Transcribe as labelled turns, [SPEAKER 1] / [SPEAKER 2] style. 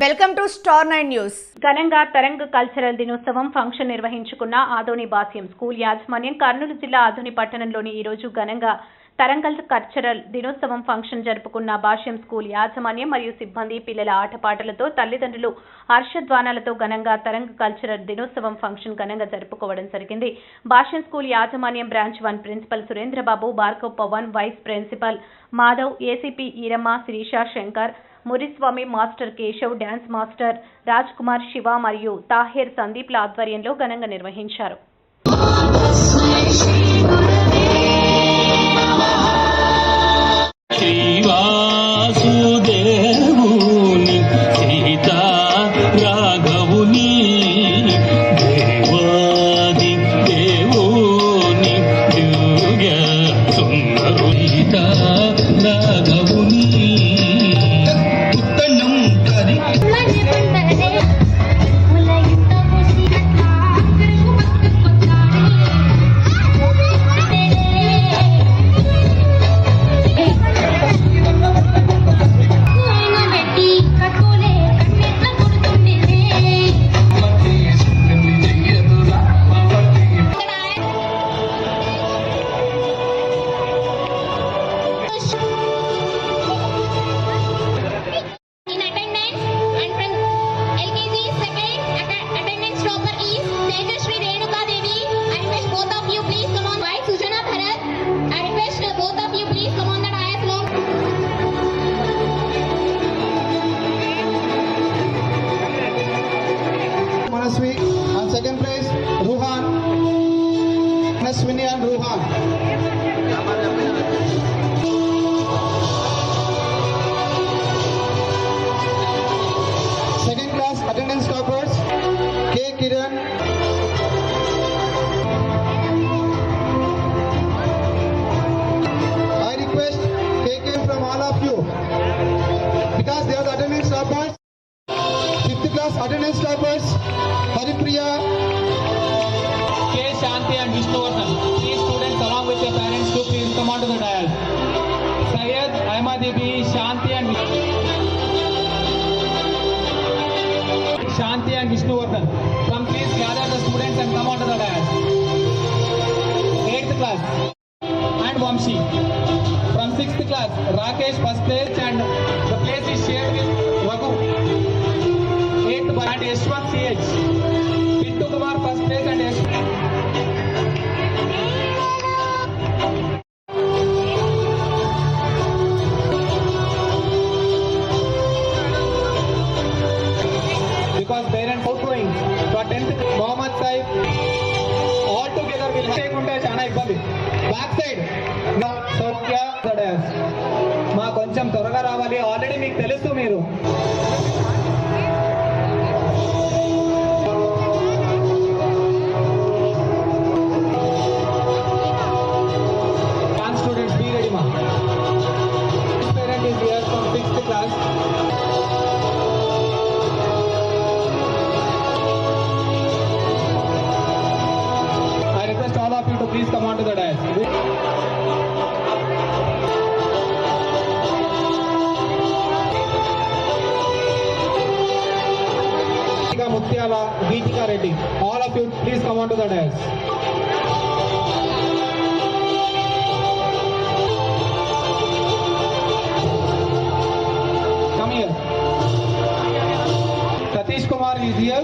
[SPEAKER 1] Welcome to star 9 news.
[SPEAKER 2] ఘనంగా Tarang cultural దినోత్సవం function నిర్వహించుకున్న Adoni బాస్యం school యాజమాన్యం కర్నూలు జిల్లా ఆదోని పట్టణంలోని ఈ రోజు ఘనంగా తరంగ్ కల్చరల్ దినోత్సవం ఫంక్షన్ జరుపుకున్న బాస్యం స్కూల్ యాజమాన్యం మరియు సిబ్బంది పిల్లల ఆటపాటలతో తల్లిదండ్రులు హర్షధ్వానాలతో ఘనంగా తరంగ్ కల్చరల్ దినోత్సవం ఫంక్షన్ ఘనంగా జరుపుకోవడం జరిగింది. బాస్యం స్కూల్ యాజమాన్యం branch 1 principal Surendrababu, Bhargav Pavan, vice principal Madhav, ACP Eeramma, Sirisha, Shankar, Muriswamy, master Keshav, dance master Raj Kumar, Shiva మరియు తాహిర్, సందీప్ల ఆధ్వర్యంలో ఘనంగా నిర్వహించారు.
[SPEAKER 3] And second place, Ruhan, Swini and Ruhan. Second class attendance toppers, K. Kiran, I request KK from all of you, because they are the attendance toppers. Fifth class attendance toppers, Haripriya,
[SPEAKER 4] K. Shanti and Vishnuvardhan. These students along with their parents to please come on to the dial. Syed, Ahmadibi, Shanti and Vishnuvardhan. Come please gather the students and come on to the dial. 8th class and Vamshi. From 6th class, Rakesh first place and the place is shared with Raghu. 8th and S1 CH. Pittu Kumar first place and S1. Because parents outgoing for 10th Mohammad Saif all together will take chana ibbandi. Back side Saukya Sadas ma koncham త్వరగా రావాలి. Already మీకు తెలుసు మీరు students be ready ma. This parent is here from 6th class. I request all of you to please come on to the dais. Mutyala, Geetika Reddy, all of you please come on to the dais. Come here. Satish Kumar is here.